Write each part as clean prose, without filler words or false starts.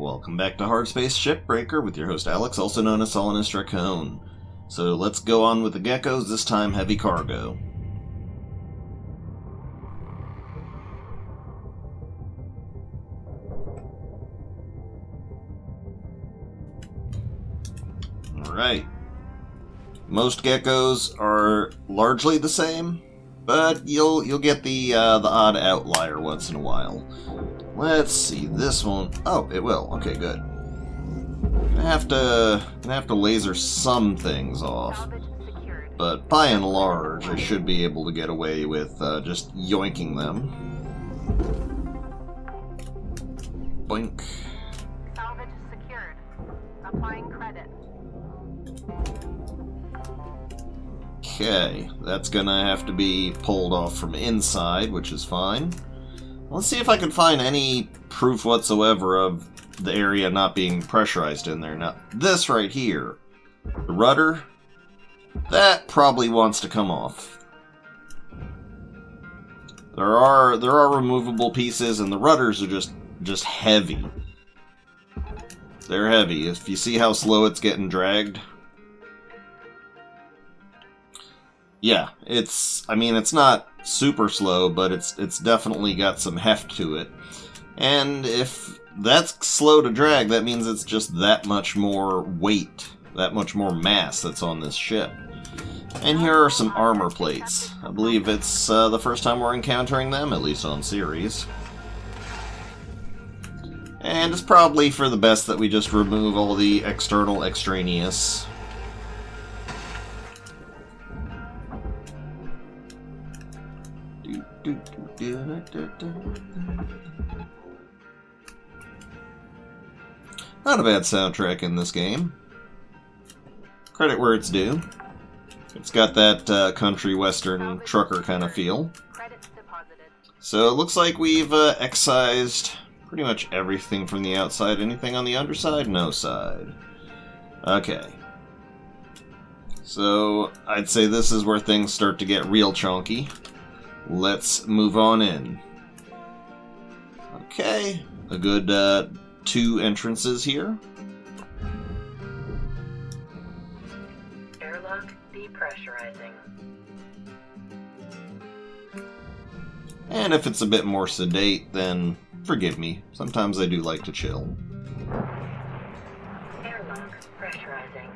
Welcome back to Hardspace Shipbreaker with your host Alex, also known as Solinus Dracone. So let's go on with the Geckos, this time heavy cargo. Alright. Most Geckos are largely the same, but you'll get the odd outlier once in a while. Let's see, this one. Oh, it will. Okay, good. Gonna have to laser some things off, but by and large, I should be able to get away with just yoinking them. Boink. Salvage secured. Applying credit. Okay, that's gonna have to be pulled off from inside, which is fine. Let's see if I can find any proof whatsoever of the area not being pressurized in there. Now, this right here, the rudder, that probably wants to come off. There are removable pieces, and the rudders are just heavy. They're heavy. If you see how slow it's getting dragged. Yeah, I mean, it's not super slow, but it's definitely got some heft to it. And if that's slow to drag, that means it's just that much more weight, that much more mass that's on this ship. And here are some armor plates. I believe it's the first time we're encountering them, at least on series. And it's probably for the best that we just remove all the external extraneous. Not a bad soundtrack in this game. Credit where it's due. It's got that country western trucker kind of feel. So it looks like we've excised pretty much everything from the outside. Anything on the underside? No side. Okay. So I'd say this is where things start to get real chunky. Let's move on in. Okay, a good 2 entrances here. Airlock depressurizing. And if it's a bit more sedate, then forgive me. Sometimes I do like to chill. Airlock pressurizing.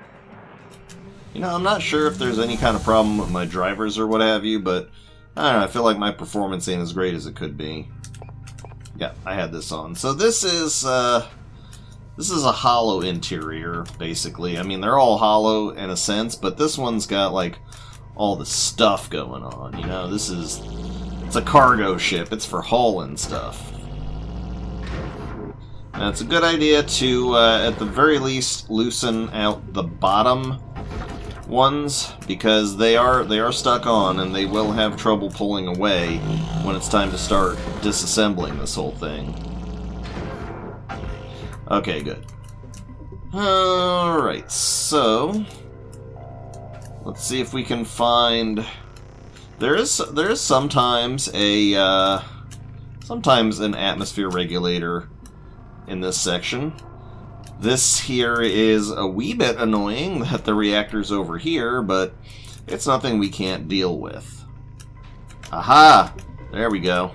You know, I'm not sure if there's any kind of problem with my drivers or what have you, but I don't know, I feel like my performance ain't as great as it could be. Yeah, I had this on. So this is a hollow interior, basically. I mean, they're all hollow in a sense, but this one's got, like, all the stuff going on, you know? It's a cargo ship. It's for hauling stuff. Now, it's a good idea to, at the very least, loosen out the bottom ones, because they are stuck on and they will have trouble pulling away when it's time to start disassembling this whole thing. Okay, good. Alright, so let's see if we can find... There is sometimes an atmosphere regulator in this section. This here is a wee bit annoying that the reactor's over here, but it's nothing we can't deal with. Aha! There we go.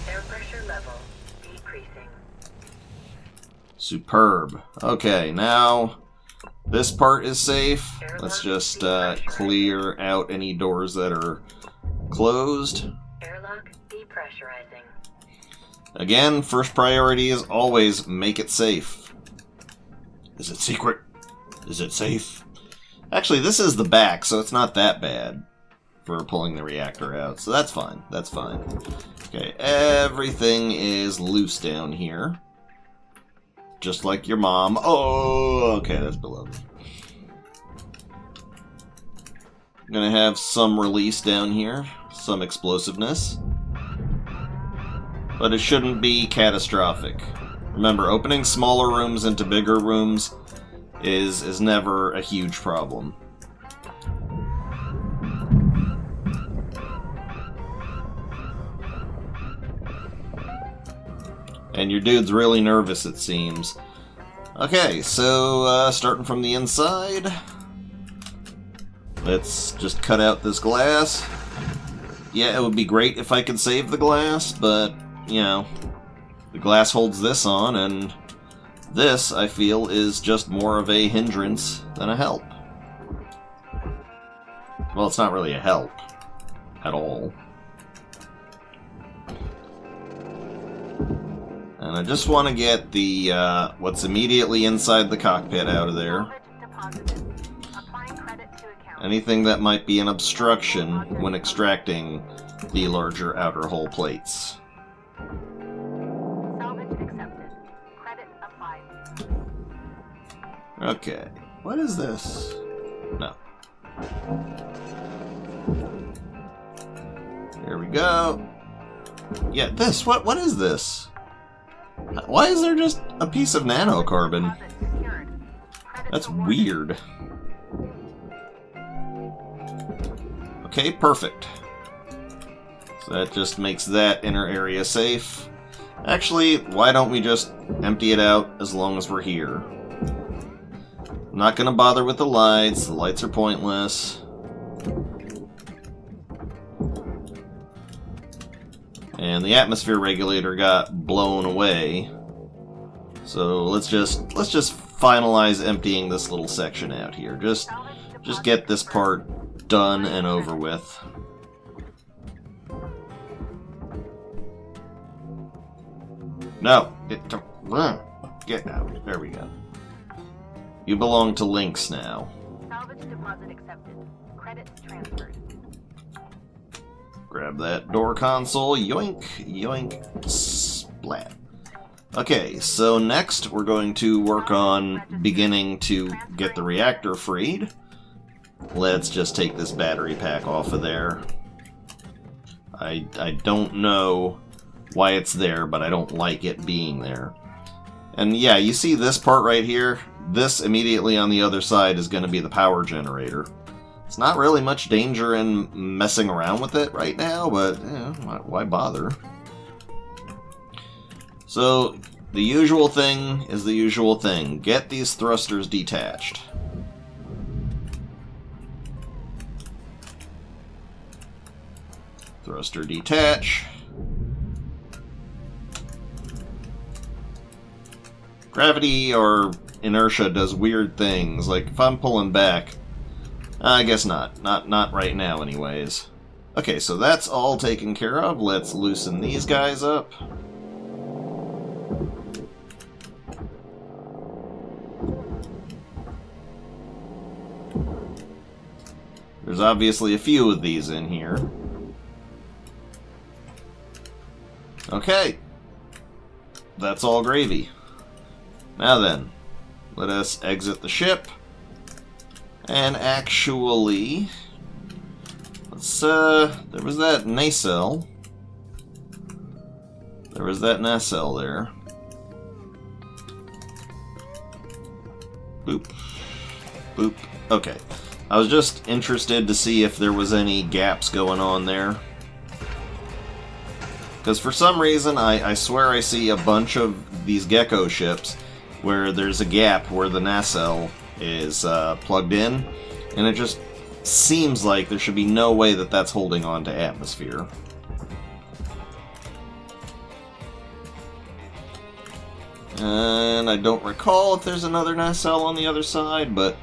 Air pressure level decreasing. Superb. Okay, now this part is safe. Let's just clear out any doors that are closed. Airlock depressurizing. Again, first priority is always make it safe. Is it secret? Is it safe? Actually, this is the back, so it's not that bad for pulling the reactor out. So that's fine. That's fine. Okay, everything is loose down here. Just like your mom. Oh, okay, that's below me. I'm gonna have some release down here. Some explosiveness. But it shouldn't be catastrophic. Remember, opening smaller rooms into bigger rooms is never a huge problem. And your dude's really nervous, it seems. Okay, so starting from the inside, let's just cut out this glass. Yeah, it would be great if I could save the glass, but, you know, the glass holds this on, and this, I feel, is just more of a hindrance than a help. Well, it's not really a help at all. And I just want to get the what's immediately inside the cockpit out of there. Anything that might be an obstruction when extracting the larger outer hull plates. Salvage accepted. Credit applied. Okay, what is this? No. Here we go. Yeah, this. What is this? Why is there just a piece of nanocarbon? That's weird. Okay, perfect. So that just makes that inner area safe. Actually, why don't we just empty it out as long as we're here? I'm not gonna bother with the lights are pointless. And the atmosphere regulator got blown away. So let's just finalize emptying this little section out here. Just get this part done and over with. No, get out. There we go. You belong to Lynx now. Salvage deposit accepted. Credit transferred. Grab that door console. Yoink, yoink, splat. Okay, so next we're going to work on beginning to get the reactor freed. Let's just take this battery pack off of there. I don't know why it's there, but I don't like it being there. And yeah, you see this part right here? This immediately on the other side is going to be the power generator. It's not really much danger in messing around with it right now, but why bother? So, the usual thing is the usual thing. Get these thrusters detached. Thruster detach. Gravity or inertia does weird things. Like, if I'm pulling back, I guess not. Not right now, anyways. Okay, so that's all taken care of. Let's loosen these guys up. There's obviously a few of these in here. Okay. That's all gravy. Now then, let us exit the ship. And actually, let's, there was that nacelle. There was that nacelle there. Boop. Boop. Okay. I was just interested to see if there was any gaps going on there. Because for some reason, I swear I see a bunch of these Gecko ships where there's a gap where the nacelle is plugged in, and it just seems like there should be no way that that's holding on to atmosphere. And I don't recall if there's another nacelle on the other side, but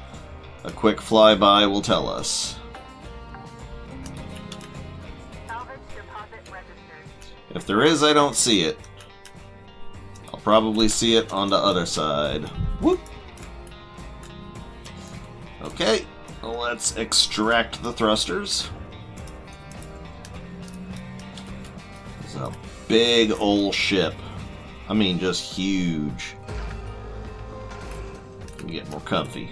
a quick flyby will tell us. Salvage deposit registered. If there is, I don't see it. I'll probably see it on the other side. Whoop! Okay, let's extract the thrusters. It's a big old ship. I mean, just huge. Get more comfy.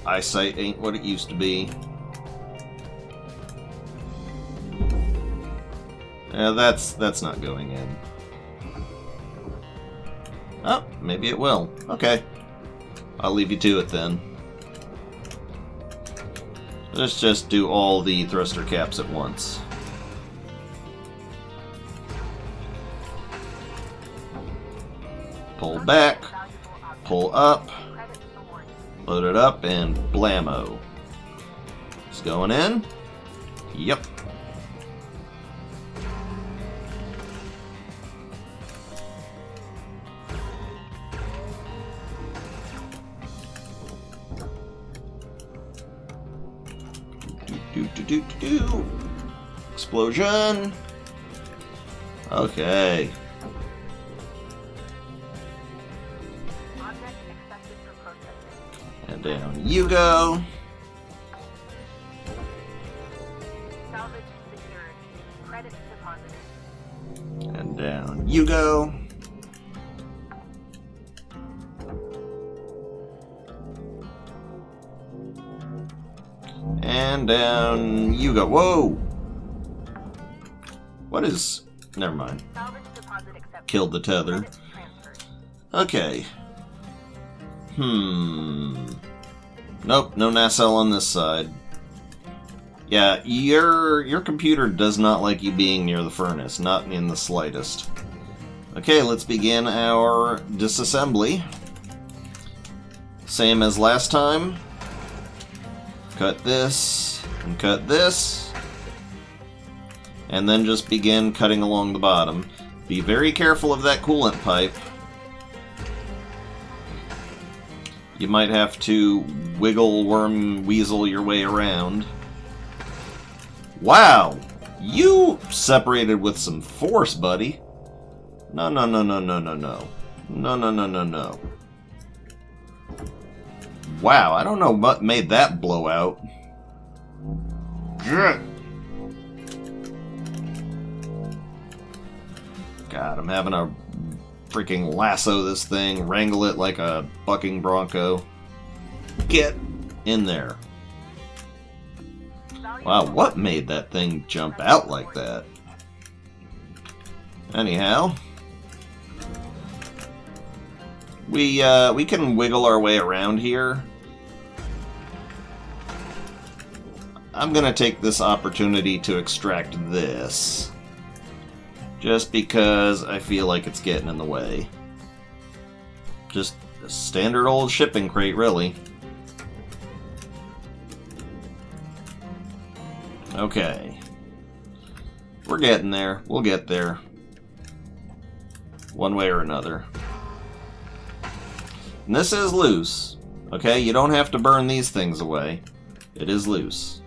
Eyesight ain't what it used to be. Yeah, that's not going in. Oh, maybe it will. Okay. I'll leave you to it then. Let's just do all the thruster caps at once. pull back, pull up, load it up, and blammo. It's going in. Yep. Do. Explosion. Okay. Object accepted for processing. And down you go. Salvage secured. Credit deposited. And down you go. And down you go. Whoa! What is... Never mind. Salvage deposit accepted. Killed the tether. Credit transferred. Okay. Nope, no nacelle on this side. Yeah, your computer does not like you being near the furnace, not in the slightest. Okay, let's begin our disassembly. Same as last time. Cut this, and cut this. And then just begin cutting along the bottom. Be very careful of that coolant pipe. You might have to wiggle, worm, weasel your way around. Wow! You separated with some force, buddy. No, no, no, no, no, no, no. No, no, no, no, no. Wow, I don't know what made that blow out. God, I'm having to freaking lasso this thing, wrangle it like a bucking bronco. Get in there. Wow, what made that thing jump out like that? Anyhow, we can wiggle our way around here. I'm gonna take this opportunity to extract this, just because I feel like it's getting in the way. Just a standard old shipping crate, really. Okay. We're getting there. We'll get there. One way or another. And this is loose. Okay, you don't have to burn these things away. It is loose.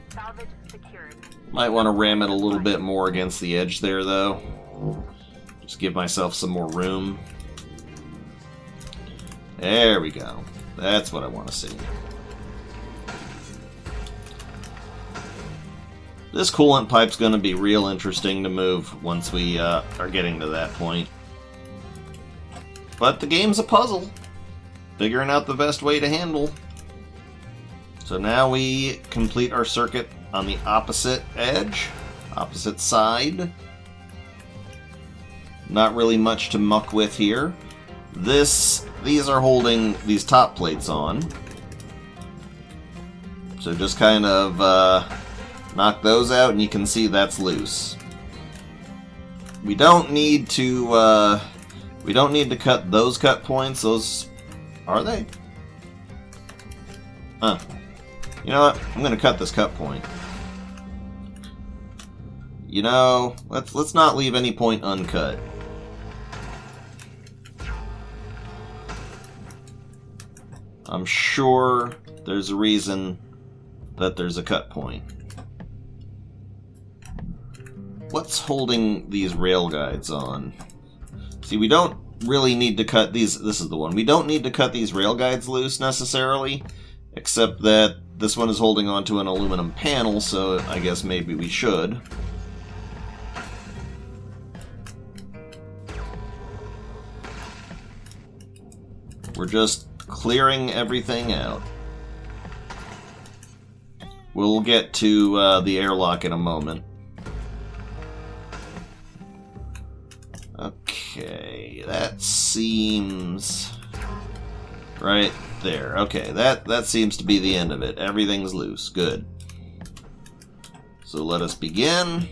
Salvage secured. Might want to ram it a little bit more against the edge there, though. Just give myself some more room. There we go. That's what I want to see. This coolant pipe's going to be real interesting to move once we are getting to that point. But the game's a puzzle. Figuring out the best way to handle. So now we complete our circuit on the opposite edge, opposite side. Not really much to muck with here. These are holding these top plates on. So just kind of knock those out, and you can see that's loose. We don't need to cut those cut points. Those are they? Huh. You know what? I'm gonna cut this cut point. You know, let's not leave any point uncut. I'm sure there's a reason that there's a cut point. What's holding these rail guides on? See, we don't really need to cut these. This is the one. We don't need to cut these rail guides loose necessarily, except that this one is holding onto an aluminum panel, so I guess maybe we should. We're just clearing everything out. We'll get to the airlock in a moment. Okay, that seems right there. Okay, that seems to be the end of it. Everything's loose. Good. So let us begin.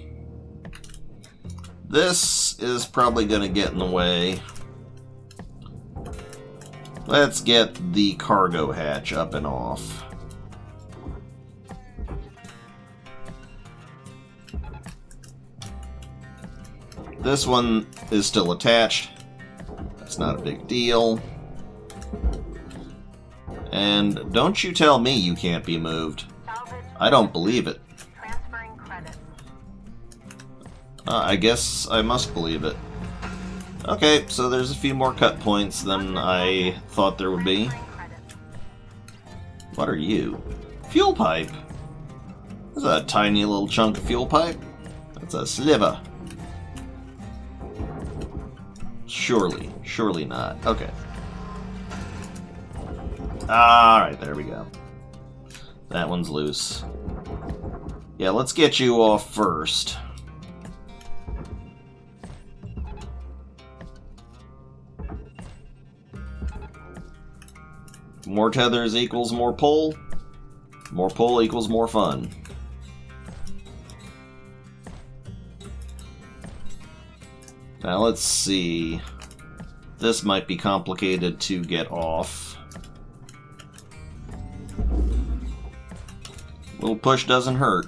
This is probably going to get in the way. Let's get the cargo hatch up and off. This one is still attached. That's not a big deal. And don't you tell me you can't be moved. I don't believe it. Transferring credits. I guess I must believe it. Okay, so there's a few more cut points than I thought there would be. What are you? Fuel pipe? That's a tiny little chunk of fuel pipe. That's a sliver. Surely not. Okay. Alright, there we go. That one's loose. Yeah, let's get you off first. More tethers equals more pull. More pull equals more fun. Now let's see. This might be complicated to get off. Little push doesn't hurt.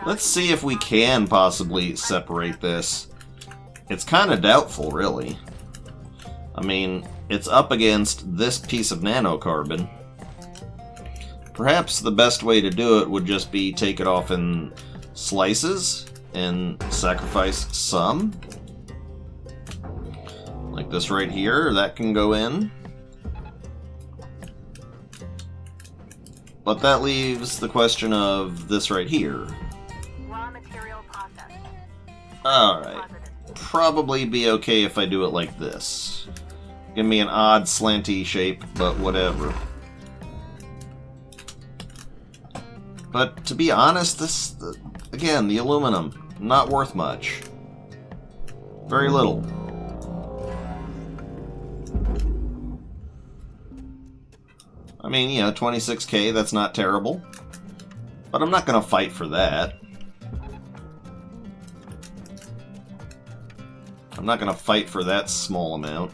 Let's see if we can possibly separate this. It's kind of doubtful, really. I mean, it's up against this piece of nanocarbon. Perhaps the best way to do it would just be take it off in slices and sacrifice some. Like this right here, that can go in. But that leaves the question of this right here. Raw material processed. Alright. Probably be okay if I do it like this. Give me an odd slanty shape, but whatever. But to be honest, this, again, the aluminum, not worth much. Very little. I mean, you know, 26K, that's not terrible. But I'm not going to fight for that. I'm not going to fight for that small amount.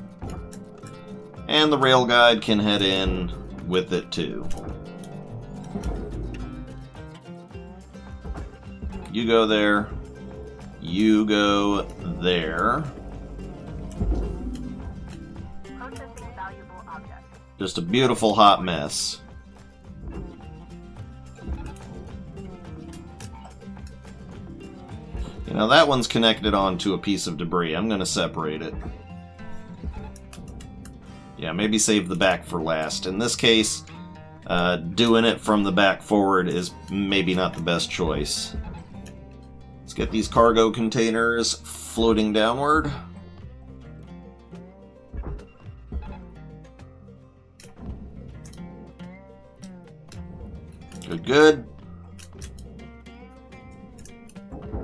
And the rail guide can head in with it too. You go there. You go there. Processing valuable object. Just a beautiful hot mess. You know, that one's connected onto a piece of debris. I'm going to separate it. Yeah, maybe save the back for last. In this case, doing it from the back forward is maybe not the best choice. Let's get these cargo containers floating downward. Good, good.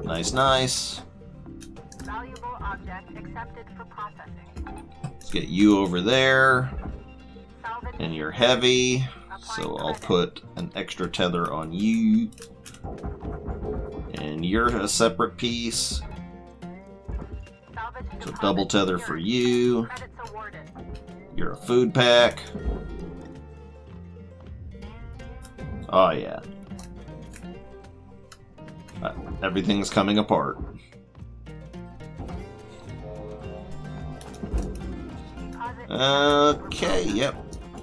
Nice, nice. Valuable object accepted for processing. Let's get you over there. Salvage. And you're heavy, so I'll put an extra tether on you. And you're a separate piece. Salvage So deposit double tether for secured. you. Credits awarded. You're a food pack. Oh yeah. Everything's coming apart. Deposit. Okay, yep.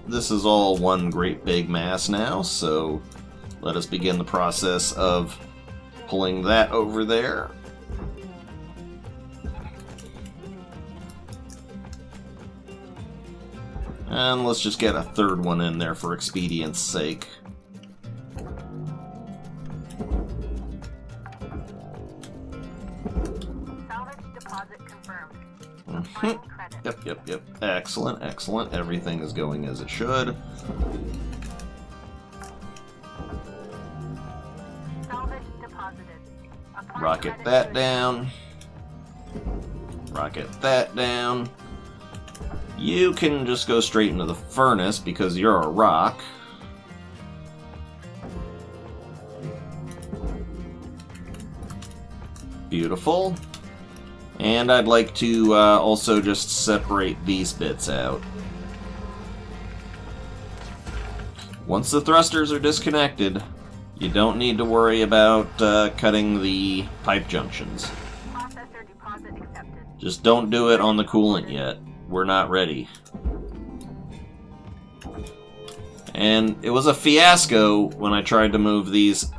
This is all one great big mass now, so let us begin the process of pulling that over there. And let's just get a third one in there for expedience sake. Salvage deposit confirmed. Mhm. Applying credit. Yep. Excellent, excellent. Everything is going as it should. Salvage deposited. Applying Rocket credit that to- down. Rocket that down. You can just go straight into the furnace because you're a rock. Beautiful. And I'd like to also just separate these bits out. Once the thrusters are disconnected, you don't need to worry about cutting the pipe junctions. Processor deposit accepted. Just don't do it on the coolant yet. We're not ready. And it was a fiasco when I tried to move these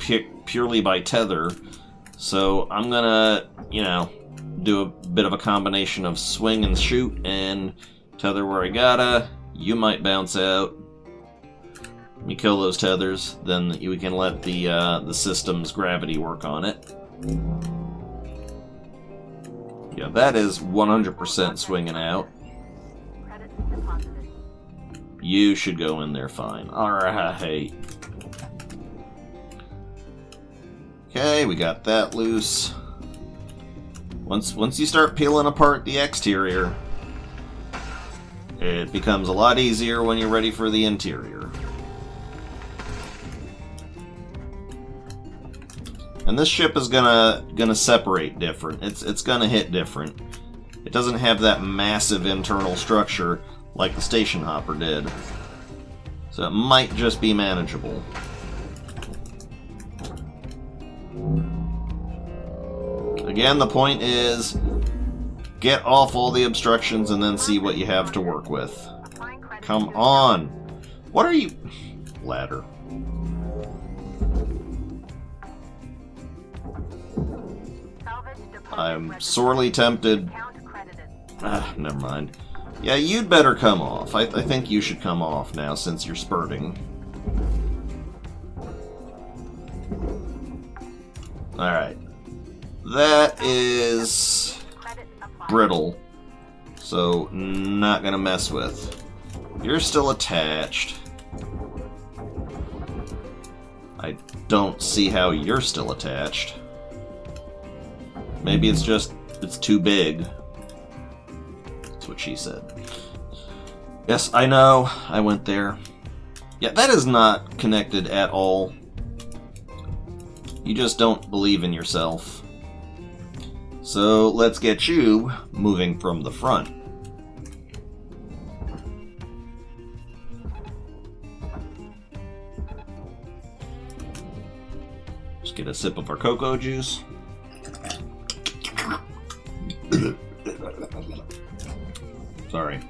purely by tether. So I'm gonna, do a bit of a combination of swing and shoot and tether where I gotta. You might bounce out. You kill those tethers, then we can let the system's gravity work on it. Yeah, that is 100% swinging out. Credits deposited. You should go in there fine. Alright. Okay, we got that loose. Once you start peeling apart the exterior, it becomes a lot easier when you're ready for the interior. And this ship is gonna separate different. It's gonna hit different. It doesn't have that massive internal structure like the station hopper did. So it might just be manageable. Again, the point is get off all the obstructions and then see what you have to work with. Applying credits Come to on! What are you... Ladder. salvage deposit I'm registered. sorely tempted... Account credited. Never mind. Yeah, you'd better come off. I think you should come off now since you're spurting. Alright. That is Credit applied. brittle, so not gonna mess with. You're still attached. I don't see how you're still attached. Maybe it's too big. That's what she said. Yes, I know. I went there. Yeah, that is not connected at all. You just don't believe in yourself. So let's get you moving from the front. Just get a sip of our cocoa juice. Sorry.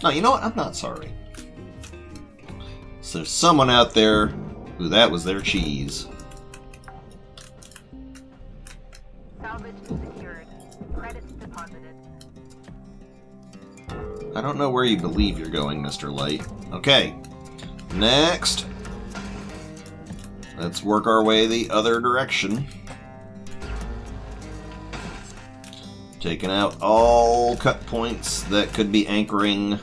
No, you know what? I'm not sorry. So there's someone out there who that was their cheese. Salvage secured. Credits deposited. I don't know where you believe you're going, Mr. Light. Okay. Next. Let's work our way the other direction. Taking out all cut points that could be anchoring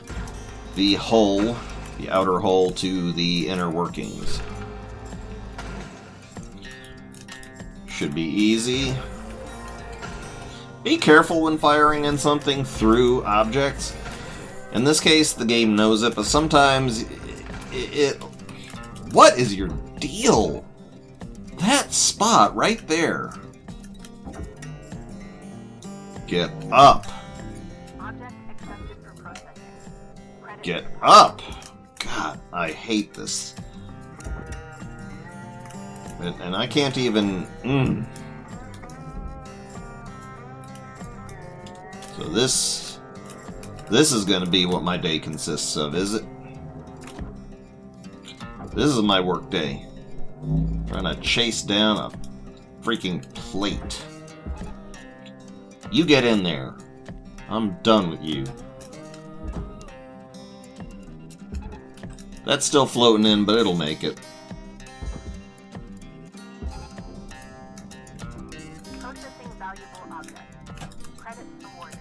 the hull, the outer hull, to the inner workings. Should be easy. Be careful when firing in something through objects. In this case, the game knows it, but sometimes it... What is your deal? That spot right there. Get up. Object accepted for processing. Credits Get deposited. up. God, I hate this. And I can't even... So this is going to be what my day consists of, is it? This is my work day. Trying to chase down a freaking plate. You get in there. I'm done with you. That's still floating in, but it'll make it. Processing valuable object. Credits awarded.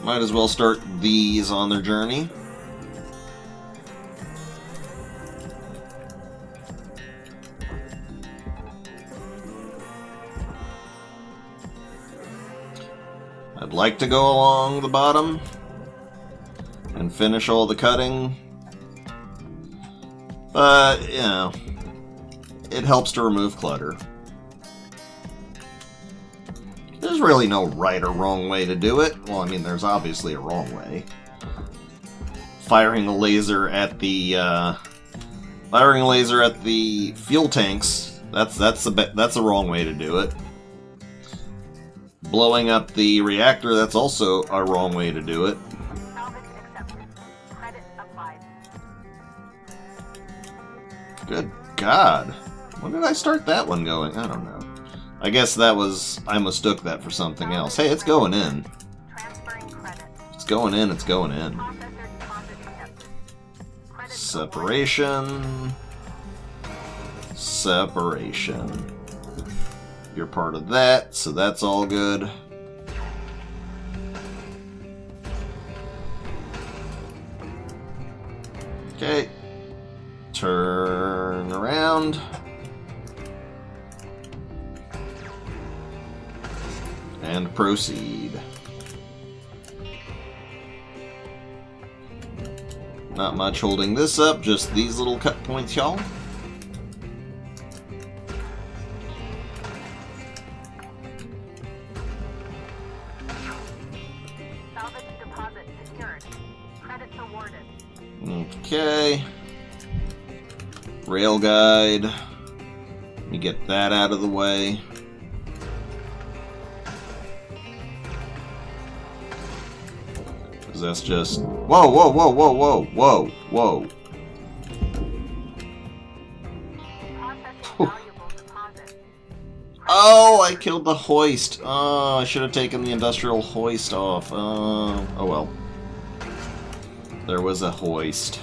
Might as well start these on their journey. I'd like to go along the bottom and finish all the cutting, but, you know, it helps to remove clutter. There's really no right or wrong way to do it. Well, I mean, there's obviously a wrong way. Firing a laser at the fuel tanks. That's a wrong way to do it. Blowing up the reactor, that's also a wrong way to do it. Salvage accepted. Credit applied. Good God. When did I start that one going? I don't know. I guess that was... I mistook that for something else. Hey, it's going in. Transferring credit. It's going in, it's going in. Processor deposit accepted. Credit Separation. Separation. You're part of that, so that's all good. Okay. Turn around. And proceed. Not much holding this up, just these little cut points, y'all. Salvage deposit secured. Credits awarded. Okay. Rail guide. Let me get that out of the way. Because that's just... Whoa, whoa, whoa, whoa, whoa, whoa, whoa. Processing valuable deposit. Oh, I killed the hoist. Oh, I should have taken the industrial hoist off. Oh well. There was a hoist.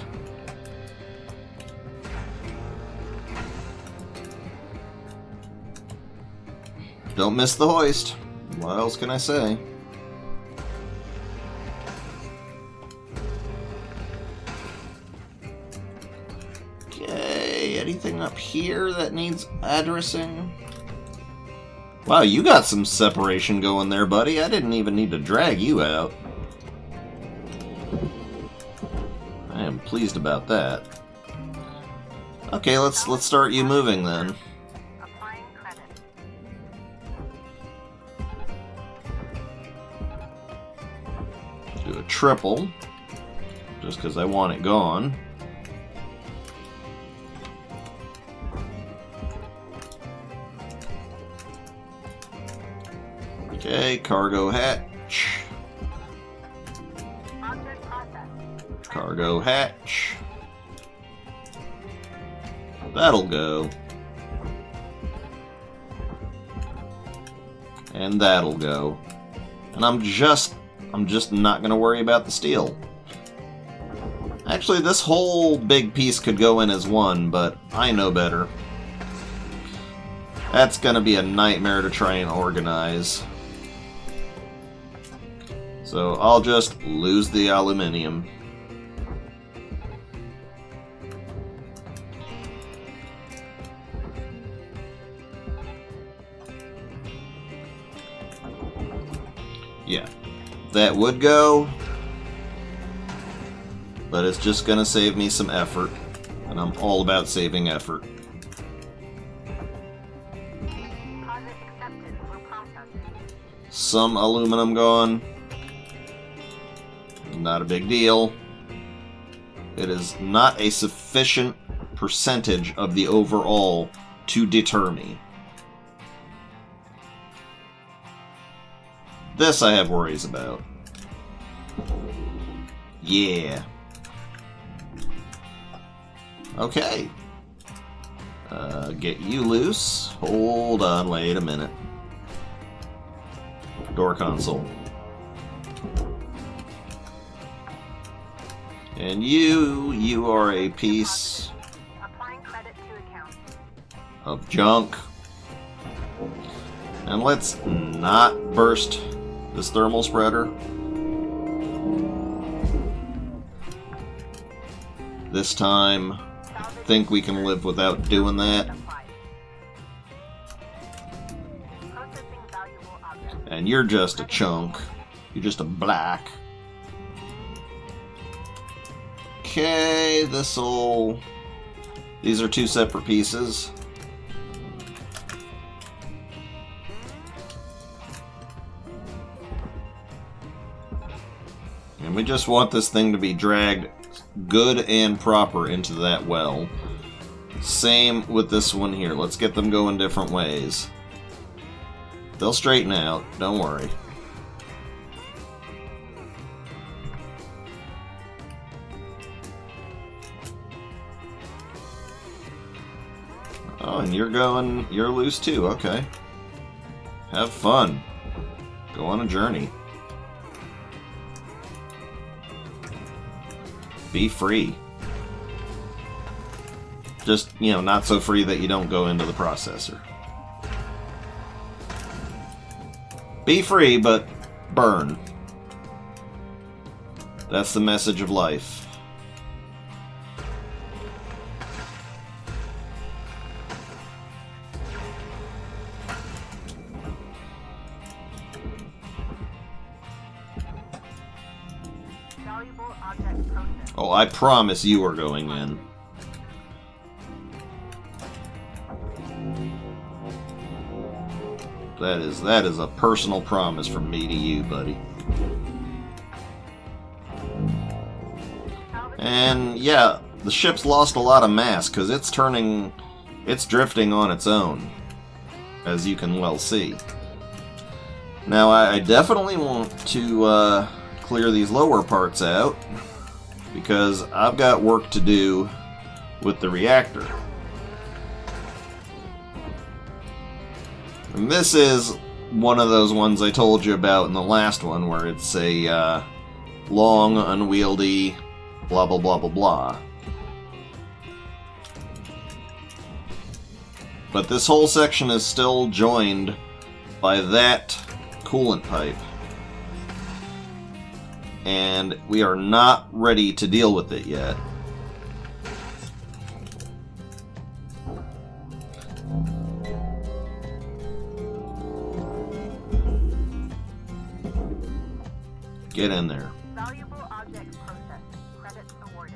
Don't miss the hoist. What else can I say? Okay, anything up here that needs addressing? Wow, you got some separation going there, buddy. I didn't even need to drag you out. I am pleased about that. Okay, let's start you moving then. Applying credit. Do a triple, just because I want it gone. Okay, cargo hatch. Object processed. Cargo hatch. That'll go. And that'll go. And I'm just not gonna worry about the steel. Actually, this whole big piece could go in as one, but I know better. That's gonna be a nightmare to try and organize. So I'll just lose the aluminium. Yeah, that would go, but it's just gonna save me some effort, and I'm all about saving effort. Deposit accepted for processing. Some aluminum gone. Not a big deal. It is not a sufficient percentage of the overall to deter me. This I have worries about. Yeah. Okay. Get you loose. Hold on, wait a minute. Door console. And you are a piece Applying credit to account. of junk. And let's not burst this thermal spreader. This time, I think we can live without doing that. Processing valuable object. And you're just a chunk. You're just a black. Okay, this'll... These are two separate pieces. And we just want this thing to be dragged good and proper into that well. Same with this one here. Let's get them going different ways. They'll straighten out, don't worry. Oh, and you're loose too, okay. Have fun. Go on a journey. Be free. Just, you know, not so free that you don't go into the processor. Be free, but burn. That's the message of life. Valuable object processed. Oh, I promise you are going in. That is a personal promise from me to you, buddy. And yeah, the ship's lost a lot of mass because it's drifting on its own, as you can well see. Now I definitely want to clear these lower parts out because I've got work to do with the reactor. And this is one of those ones I told you about in the last one where it's a long, unwieldy, blah blah blah blah blah. But this whole section is still joined by that coolant pipe. And we are not ready to deal with it yet. Get in there. Valuable object processed. Credits awarded.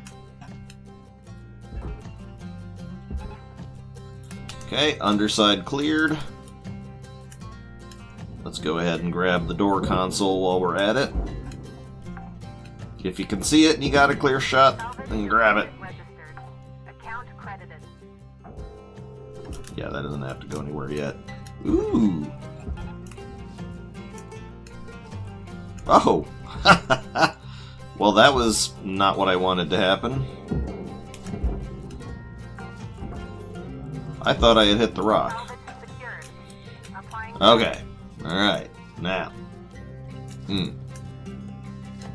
Okay, underside cleared. Let's go ahead and grab the door console while we're at it. If you can see it and you got a clear shot, then grab it. Registered. Account credited. Yeah, that doesn't have to go anywhere yet. Ooh. Oh. Well, that was not what I wanted to happen. I thought I had hit the rock. Salvage secured. Applying. Okay. Alright. Now.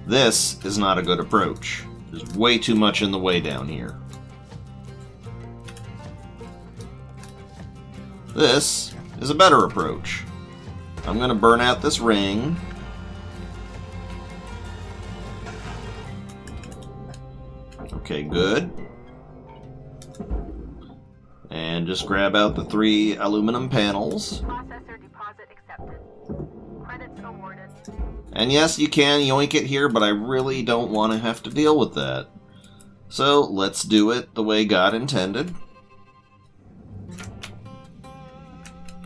This is not a good approach. There's way too much in the way down here. This is a better approach. I'm going to burn out this ring. Okay, good. And just grab out the 3 aluminum panels. Processor deposit accepted. Credits awarded. And yes, you can yoink it here, but I really don't want to have to deal with that. So let's do it the way God intended.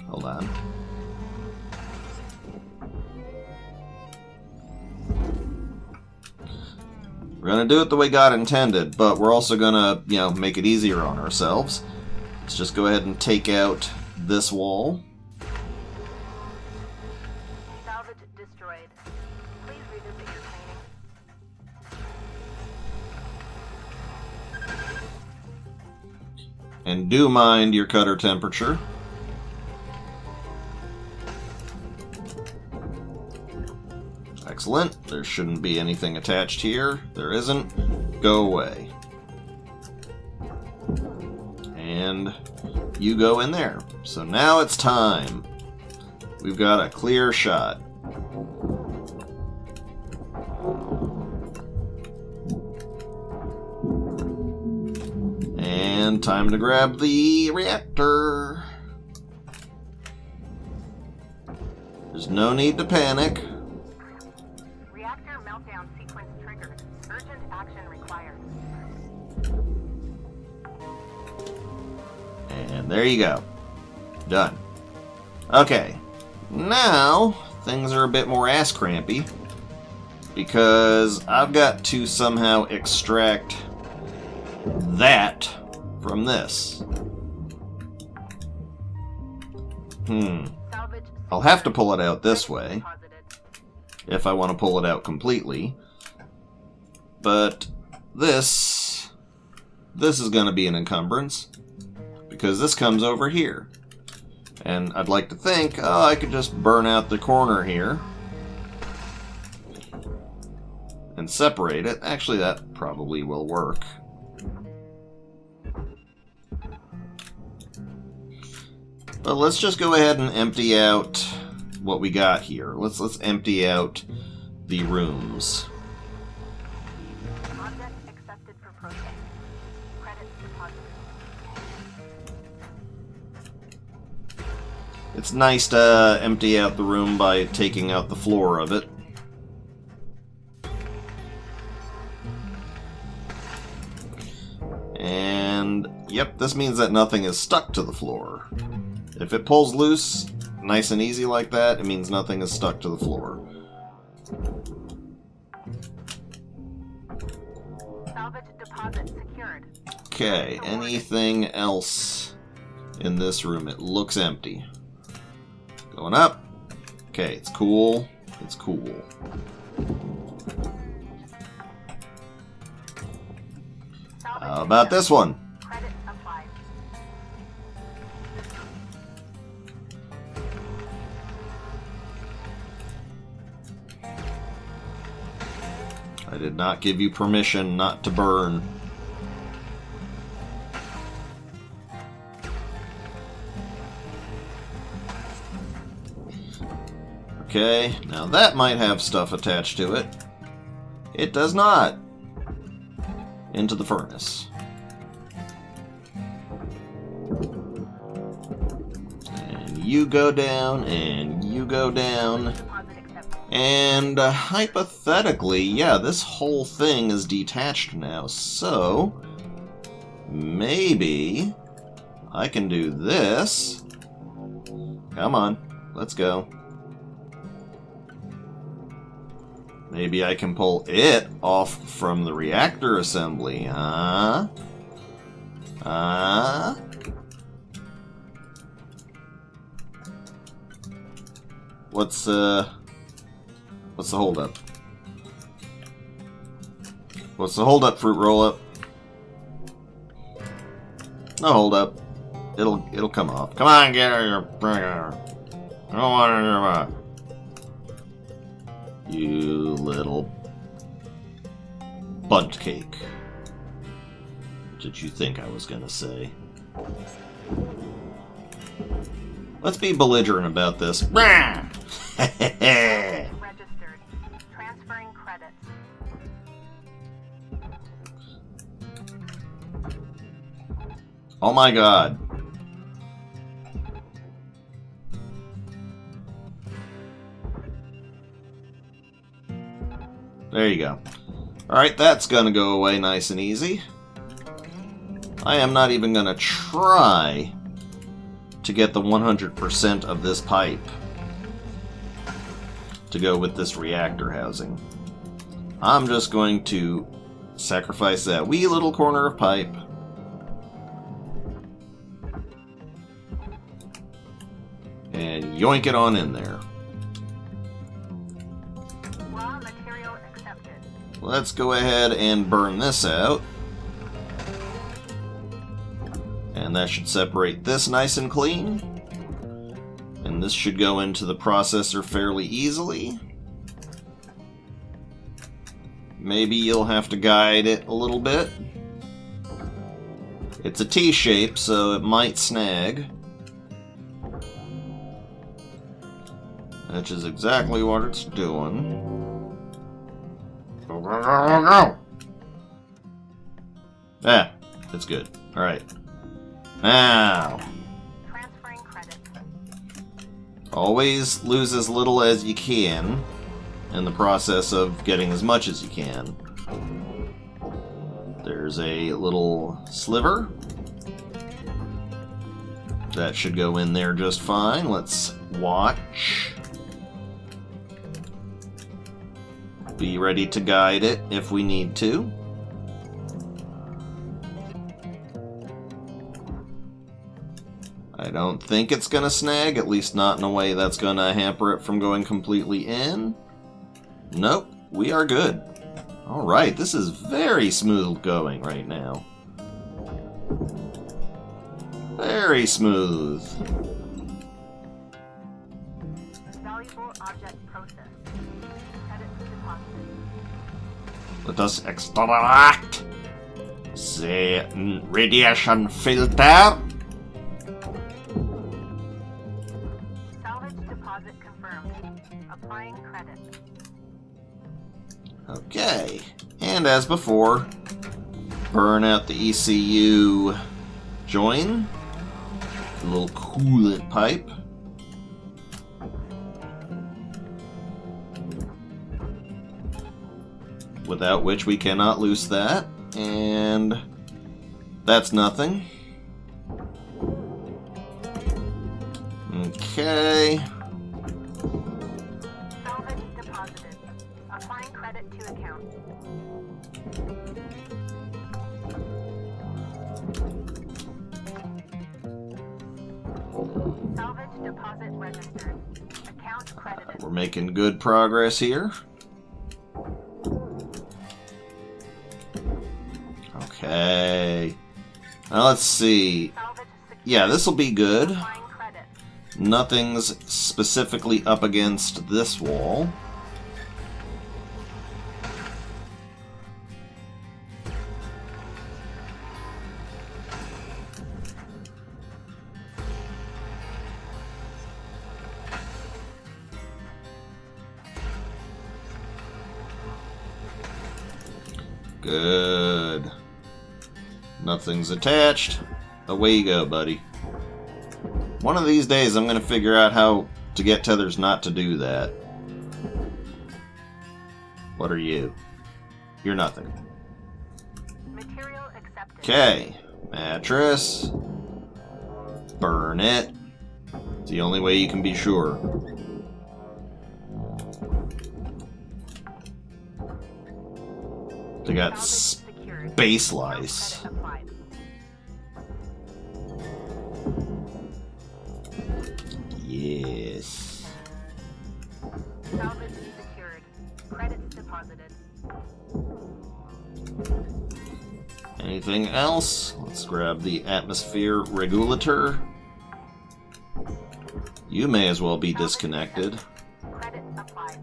Hold on. We're going to do it the way God intended, but we're also going to, you know, make it easier on ourselves. Let's just go ahead and take out this wall. Salvage destroyed. Please revisit your training. And do mind your cutter temperature. Excellent. There shouldn't be anything attached here. There isn't. Go away. And you go in there. So now it's time. We've got a clear shot. And time to grab the reactor. There's no need to panic. Reactor meltdown sequence triggered. Urgent action required. And there you go. Done. Okay. Now, things are a bit more ass-crampy. because I've got to somehow extract that from this. I'll have to pull it out this way if I want to pull it out completely. But this is going to be an encumbrance because this comes over here. And I'd like to think, oh, I could just burn out the corner here and separate it. Actually, that probably will work. But let's just go ahead and empty out what we got here. Let's empty out the rooms. Object accepted for processing. Credit deposited. It's nice to empty out the room by taking out the floor of it. And yep, this means that nothing is stuck to the floor. If it pulls loose, nice and easy like that, it means nothing is stuck to the floor. Salvage deposit secured. Okay, anything else in this room? It looks empty. Going up. Okay, it's cool. It's cool. How about this one? Credit applied. I did not give you permission not to burn. Okay, now that might have stuff attached to it. It does not. Into the furnace. And you go down, and you go down. Deposit accepted. And hypothetically, yeah, this whole thing is detached now, so maybe I can do this. Come on, let's go. Maybe I can pull it off from the reactor assembly, huh? Huh? What's the holdup? What's the holdup, Fruit Roll-Up? No holdup. It'll come off. Come on, get out of your bringer. I don't want to hear about. You little bunt cake. What did you think I was gonna say? Let's be belligerent about this. Registered. Transferring credits. Oh my god. There you go. Alright, that's gonna go away nice and easy. I am not even gonna try to get the 100% of this pipe to go with this reactor housing. I'm just going to sacrifice that wee little corner of pipe. And yoink it on in there. Raw material accepted. Let's go ahead and burn this out. And that should separate this nice and clean. And this should go into the processor fairly easily. Maybe you'll have to guide it a little bit. It's a T-shape, so it might snag. Which is exactly what it's doing. Go, go, go, go, go! Ah, it's good. Alright. Now, Transferring credits. always lose as little as you can in the process of getting as much as you can. There's a little sliver. That should go in there just fine. Let's watch. be ready to guide it if we need to. I don't think it's going to snag, at least not in a way that's going to hamper it from going completely in. Nope, we are good. Alright, this is very smooth going right now. Very smooth. Valuable object processed. Credits deposited. Let us extract the radiation filter. Salvage deposit confirmed. Applying credit. Okay, and as before, burn out the ECU join, the little coolant pipe. Without which we cannot loose that, and that's nothing. Okay. Salvage deposited. Applying credit to account. Salvage deposit registered. Account credited. We're making good progress here. Okay. Now let's see. Salvage secured. Yeah, this will be good. Applying credit. Nothing's specifically up against this wall. Good. Nothing's attached. Away you go, buddy. One of these days I'm going to figure out how to get tethers not to do that. What are you? You're nothing. Material accepted. Okay. Mattress. Burn it. It's the only way you can be sure. They got Salvage secured. space lice. Credit applied. Yes. Salvage secured. Credits deposited. Anything else? Let's grab the atmosphere regulator. You may as well be disconnected. Credit applied.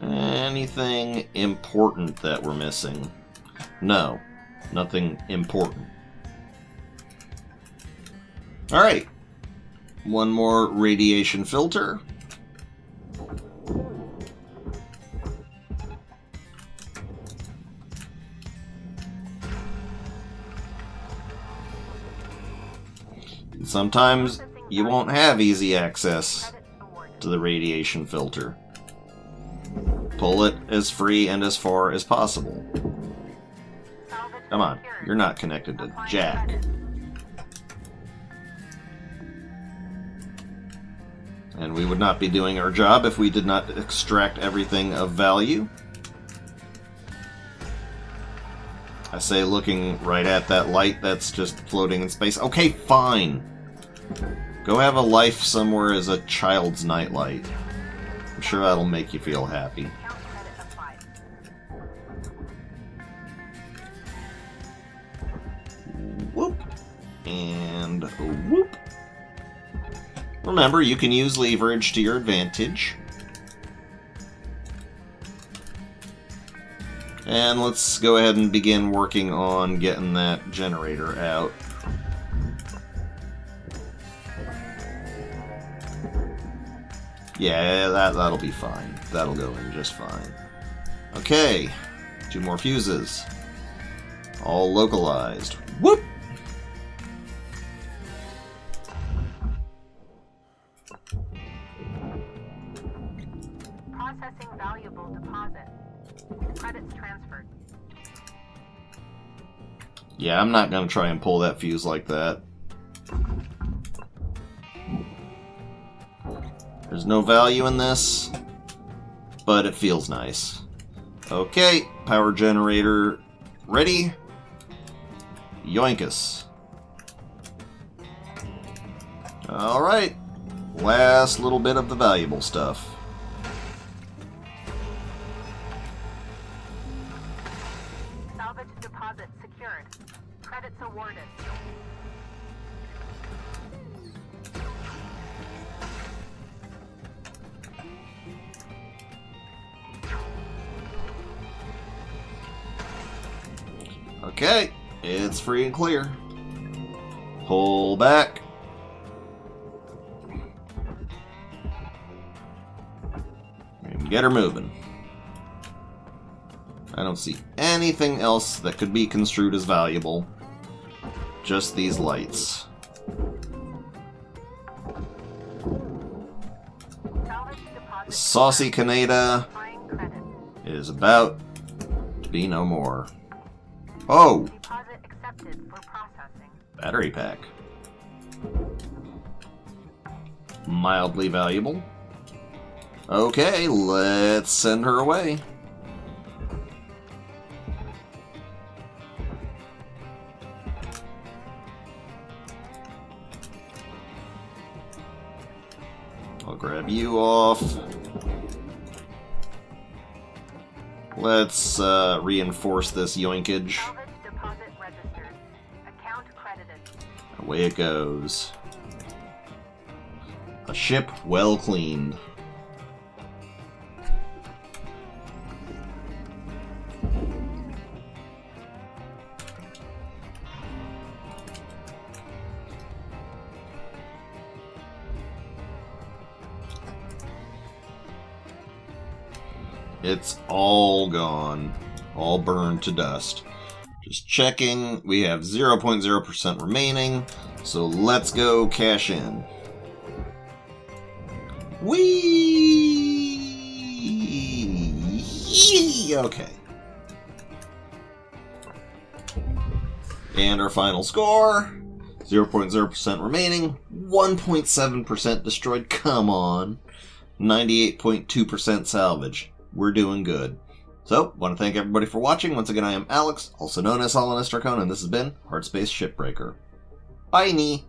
Anything important that we're missing? No, nothing important. Alright. One more radiation filter. Sometimes you won't have easy access Credit awarded. to the radiation filter. Pull it as free and as far as possible. Salvage Come on, secured. you're not connected to Applying Jack. credit. And we would not be doing our job if we did not extract everything of value. I say looking right at that light that's just floating in space. Okay, fine. Go have a life somewhere as a child's nightlight. I'm sure that'll make you feel happy. Account credit applied. Whoop. And whoop. Remember, you can use leverage to your advantage. And let's go ahead and begin working on getting that generator out. Yeah, that'll be fine. That'll go in just fine. Okay, 2 more fuses. All localized. Whoop! Processing valuable deposit. Credits transferred. Yeah, I'm not gonna try and pull that fuse like that. There's no value in this, but it feels nice. Okay, power generator ready. Yoinkus. Alright, last little bit of the valuable stuff. Salvage deposit secured. Credits awarded. Okay, it's free and clear. Pull back. And get her moving. I don't see anything else that could be construed as valuable. Just these lights. Saucy Canada is about to be no more. Oh! Deposit accepted for processing. Battery pack. Mildly valuable. Okay, let's send her away. I'll grab you off. Let's reinforce this yoinkage. Salvage deposit registered. Account credited. Away it goes. A ship well cleaned. It's all gone. All burned to dust. Just checking. We have 0.0% remaining. So let's go cash in. Whee! Okay. And our final score. 0.0% remaining. 1.7% destroyed. Come on. 98.2% salvage. We're doing good. So, want to thank everybody for watching. Once again, I am Alex, also known as Hollowness Dracon, and this has been Hardspace Shipbreaker. Bye-nie!